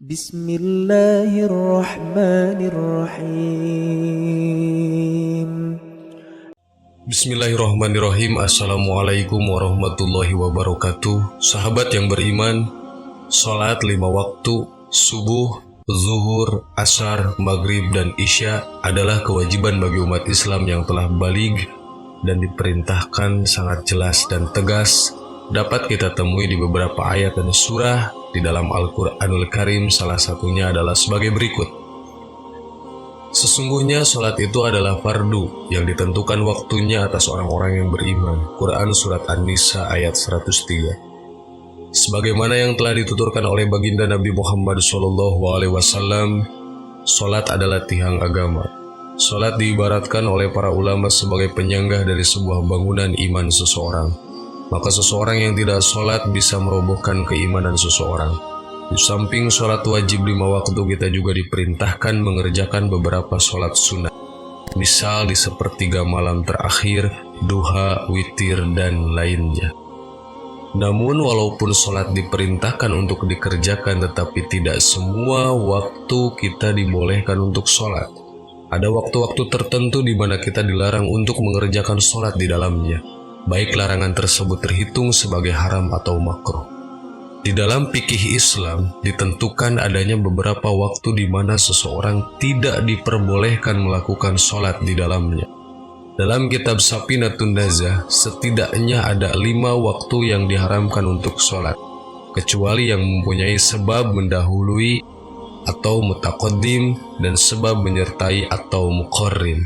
Bismillahirrahmanirrahim. Bismillahirrahmanirrahim. Assalamualaikum warahmatullahi wabarakatuh. Sahabat yang beriman, sholat 5 waktu, subuh, zuhur, asar, maghrib, dan isya adalah kewajiban bagi umat Islam yang telah baligh dan diperintahkan sangat jelas dan tegas. Dapat kita temui di beberapa ayat dan surah di dalam Al-Quranul Karim. Salah satunya adalah sebagai berikut. Sesungguhnya sholat itu adalah fardu yang ditentukan waktunya atas orang-orang yang beriman. Quran Surat An-Nisa ayat 103. Sebagaimana yang telah dituturkan oleh baginda Nabi Muhammad SAW, sholat adalah tiang agama. Sholat diibaratkan oleh para ulama sebagai penyanggah dari sebuah bangunan iman seseorang. Maka seseorang yang tidak sholat bisa merobohkan keimanan seseorang. Di samping sholat wajib 5 waktu, kita juga diperintahkan mengerjakan beberapa sholat sunnah. Misal di sepertiga malam terakhir, duha, witir, dan lainnya. Namun walaupun sholat diperintahkan untuk dikerjakan, tetapi tidak semua waktu kita dibolehkan untuk sholat. Ada waktu-waktu tertentu di mana kita dilarang untuk mengerjakan sholat di dalamnya. Baik larangan tersebut terhitung sebagai haram atau makruh. Di dalam fikih Islam ditentukan adanya beberapa waktu di mana seseorang tidak diperbolehkan melakukan sholat di dalamnya. Dalam kitab Safinatun Najah, setidaknya ada 5 waktu yang diharamkan untuk sholat, kecuali yang mempunyai sebab mendahului atau mutaqaddim dan sebab menyertai atau muqarrin.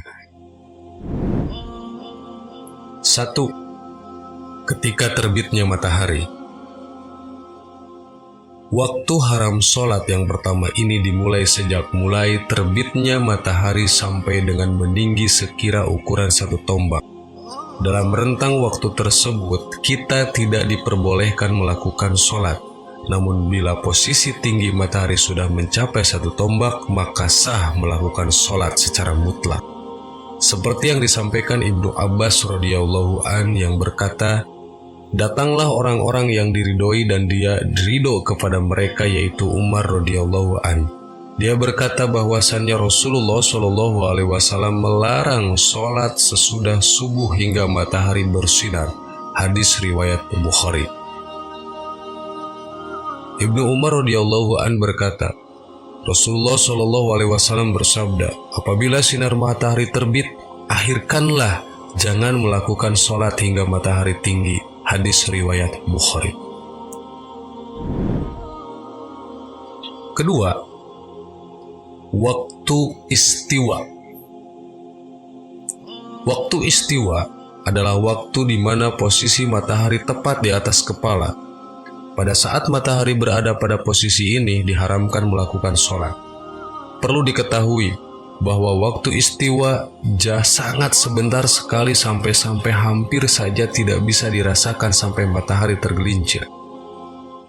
1. Ketika terbitnya matahari. Waktu haram sholat yang pertama ini dimulai sejak mulai terbitnya matahari sampai dengan meninggi sekira ukuran 1 tombak. Dalam rentang waktu tersebut, kita tidak diperbolehkan melakukan sholat. Namun bila posisi tinggi matahari sudah mencapai 1 tombak, maka sah melakukan sholat secara mutlak. Seperti yang disampaikan Ibnu Abbas radhiyallahu an yang berkata, datanglah orang-orang yang diridhoi dan dia ridho kepada mereka, yaitu Umar radhiyallahu an. Dia berkata bahwasannya Rasulullah SAW melarang sholat sesudah subuh hingga matahari bersinar. Hadis riwayat Bukhari. Ibnu Umar radhiyallahu an berkata, Rasulullah SAW bersabda, apabila sinar matahari terbit, akhirkanlah, jangan melakukan sholat hingga matahari tinggi. Hadis riwayat Bukhari. Kedua, waktu istiwa. Waktu istiwa adalah waktu di mana posisi matahari tepat di atas kepala. Pada saat matahari berada pada posisi ini, diharamkan melakukan sholat. Perlu diketahui bahwa waktu istiwa sangat sebentar sekali, sampai hampir saja tidak bisa dirasakan sampai matahari tergelincir.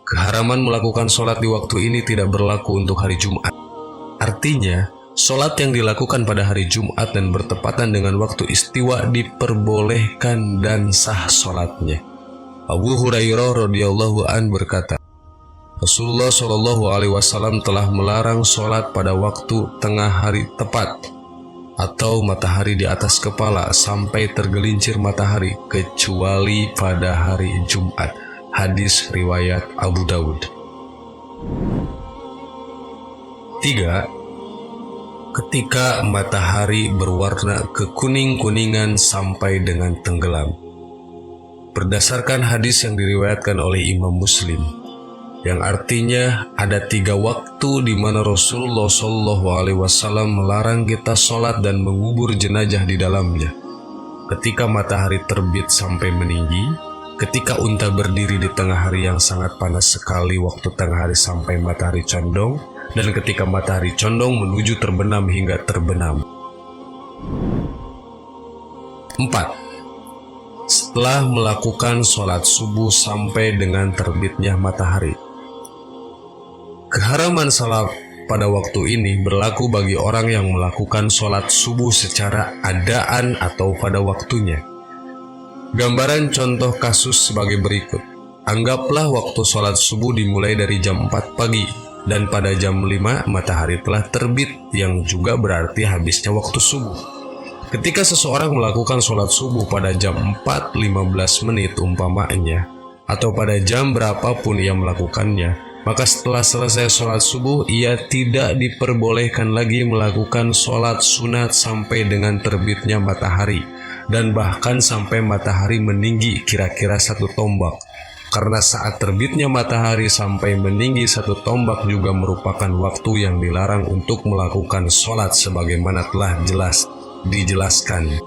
Keharaman melakukan sholat di waktu ini tidak berlaku untuk hari Jumat. Artinya, sholat yang dilakukan pada hari Jumat dan bertepatan dengan waktu istiwa diperbolehkan dan sah sholatnya. Abu Hurairah radhiyallahu an berkata, Rasulullah SAW telah melarang sholat pada waktu tengah hari tepat atau matahari di atas kepala sampai tergelincir matahari, kecuali pada hari Jumat. Hadis riwayat Abu Dawud. 3. Ketika matahari berwarna kekuning-kuningan sampai dengan tenggelam. Berdasarkan hadis yang diriwayatkan oleh Imam Muslim, yang artinya ada 3 waktu di mana Rasulullah SAW melarang kita sholat dan mengubur jenazah di dalamnya. Ketika matahari terbit sampai meninggi, ketika unta berdiri di tengah hari yang sangat panas sekali waktu tengah hari sampai matahari condong, dan ketika matahari condong menuju terbenam hingga terbenam. 4. Setelah melakukan sholat subuh sampai dengan terbitnya matahari. Keharaman salat pada waktu ini berlaku bagi orang yang melakukan sholat subuh secara adaan atau pada waktunya. Gambaran contoh kasus sebagai berikut. Anggaplah waktu sholat subuh dimulai dari jam 4 pagi. dan pada jam 5 matahari telah terbit, yang juga berarti habisnya waktu subuh. Ketika seseorang melakukan sholat subuh pada jam 4.15 menit umpamanya, atau pada jam berapapun ia melakukannya, maka setelah selesai sholat subuh, ia tidak diperbolehkan lagi melakukan sholat sunat sampai dengan terbitnya matahari, dan bahkan sampai matahari meninggi kira-kira 1 tombak. Karena saat terbitnya matahari sampai meninggi 1 tombak juga merupakan waktu yang dilarang untuk melakukan sholat sebagaimana telah dijelaskan.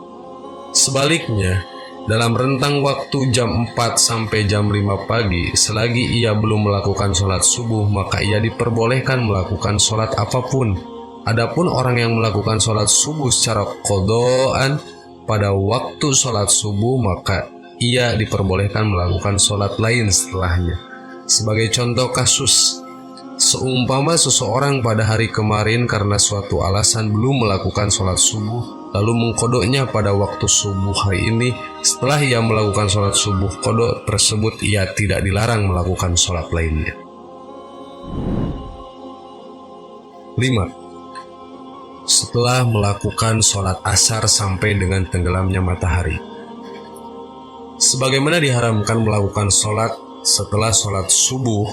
Sebaliknya, dalam rentang waktu jam 4 sampai jam 5 pagi, selagi ia belum melakukan sholat subuh, maka ia diperbolehkan melakukan sholat apapun. Adapun orang yang melakukan sholat subuh secara qadaan pada waktu sholat subuh, maka ia diperbolehkan melakukan sholat lain setelahnya. Sebagai contoh kasus, seumpama seseorang pada hari kemarin karena suatu alasan belum melakukan sholat subuh, lalu mengkodoknya pada waktu subuh hari ini. Setelah ia melakukan sholat subuh kodok tersebut, ia tidak dilarang melakukan sholat lainnya. 5. Setelah melakukan sholat asar sampai dengan tenggelamnya matahari. Sebagaimana diharamkan melakukan sholat setelah sholat subuh,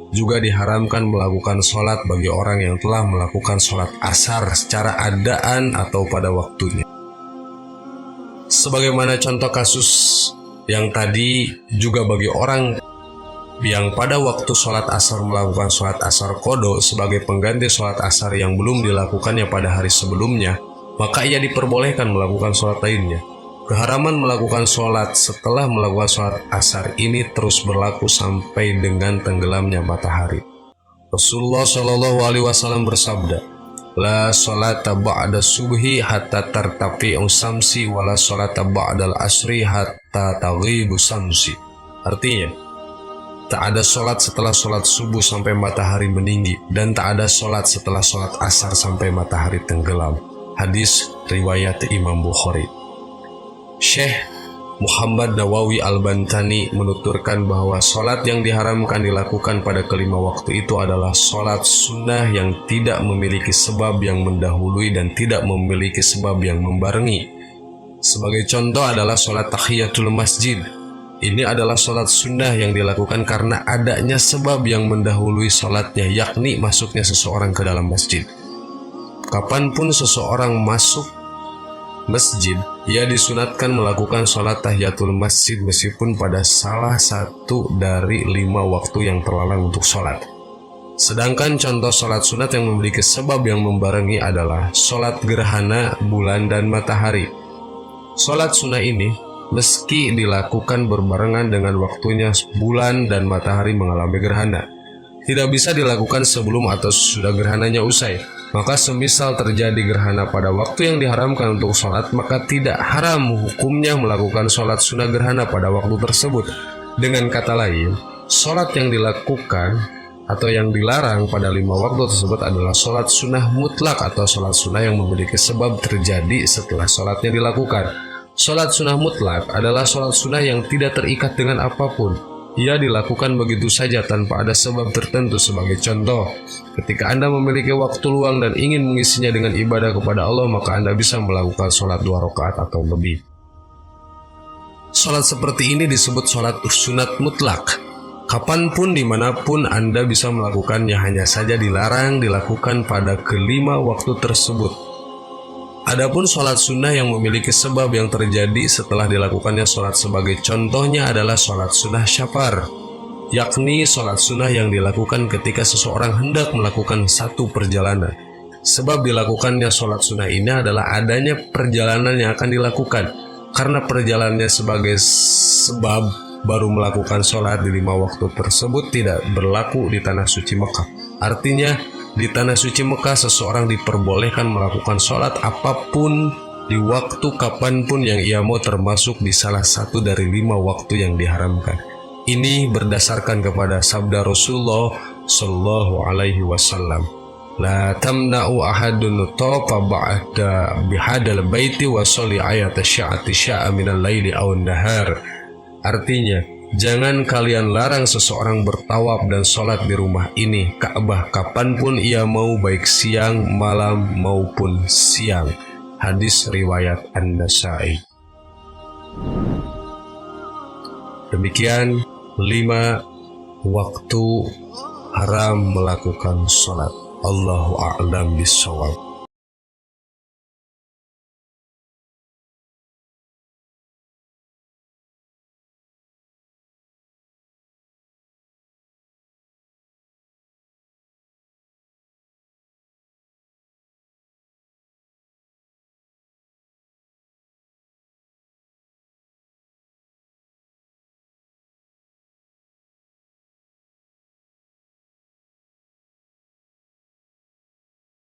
juga diharamkan melakukan sholat bagi orang yang telah melakukan sholat asar secara adaan atau pada waktunya. Sebagaimana contoh kasus yang tadi, juga bagi orang yang pada waktu sholat asar melakukan sholat asar qada sebagai pengganti sholat asar yang belum dilakukannya pada hari sebelumnya, maka ia diperbolehkan melakukan sholat lainnya. Keharaman melakukan sholat setelah melakukan sholat asar ini terus berlaku sampai dengan tenggelamnya matahari. Rasulullah SAW bersabda, "La sholata ba'da subhi hatta tartafi'u samsi, wa la sholata ba'dal asri hatta taghibu samsi." Artinya, tak ada sholat setelah sholat subuh sampai matahari meninggi, dan tak ada sholat setelah sholat asar sampai matahari tenggelam. Hadis riwayat Imam Bukhari. Syekh Muhammad Nawawi Al-Bantani menuturkan bahwa sholat yang diharamkan dilakukan pada kelima waktu itu adalah sholat sunnah yang tidak memiliki sebab yang mendahului dan tidak memiliki sebab yang membarengi. Sebagai contoh adalah sholat tahiyatul masjid. Ini adalah sholat sunnah yang dilakukan karena adanya sebab yang mendahului sholatnya, yakni masuknya seseorang ke dalam masjid. Kapanpun seseorang masuk masjid, ia disunatkan melakukan sholat tahiyatul masjid meskipun pada salah satu dari 5 waktu yang terlarang untuk sholat. Sedangkan contoh sholat sunat yang memiliki sebab yang membarengi adalah sholat gerhana bulan dan matahari. Sholat sunnah ini meski dilakukan berbarengan dengan waktunya bulan dan matahari mengalami gerhana, tidak bisa dilakukan sebelum atau sesudah gerhananya usai. Maka semisal terjadi gerhana pada waktu yang diharamkan untuk sholat, maka tidak haram hukumnya melakukan sholat sunnah gerhana pada waktu tersebut. Dengan kata lain, sholat yang dilakukan atau yang dilarang pada 5 waktu tersebut adalah sholat sunnah mutlak atau sholat sunnah yang memiliki sebab terjadi setelah sholatnya dilakukan. Sholat sunnah mutlak adalah sholat sunnah yang tidak terikat dengan apapun. Ia dilakukan begitu saja tanpa ada sebab tertentu. Sebagai contoh, ketika Anda memiliki waktu luang dan ingin mengisinya dengan ibadah kepada Allah, maka Anda bisa melakukan sholat 2 rakaat atau lebih. Sholat seperti ini disebut sholat sunat mutlak. Kapanpun, dimanapun Anda bisa melakukannya, hanya saja dilarang dilakukan pada kelima waktu tersebut. Adapun sholat sunnah yang memiliki sebab yang terjadi setelah dilakukannya sholat, sebagai contohnya adalah sholat sunnah syafar, yakni sholat sunnah yang dilakukan ketika seseorang hendak melakukan satu perjalanan. Sebab dilakukannya sholat sunnah ini adalah adanya perjalanan yang akan dilakukan. Karena perjalanannya sebagai sebab baru melakukan sholat di 5 waktu tersebut tidak berlaku di tanah suci Mekah. Artinya, di tanah suci Mekah seseorang diperbolehkan melakukan sholat apapun di waktu kapanpun yang ia mau, termasuk di salah satu dari 5 waktu yang diharamkan. Ini berdasarkan kepada sabda Rasulullah Sallallahu Alaihi Wasallam, "La tamna'u ahadun tafa ba'da bihadal baiti wa sholli ayat sya'ati sya'a minal laili aw nahar." Artinya, Jangan kalian larang seseorang bertawaf dan sholat di rumah ini, Ka'bah, kapanpun ia mau, baik siang, malam, maupun siang. Hadis riwayat An-Nasa'i. Demikian 5 waktu haram melakukan sholat. Allahu a'lam bishawab.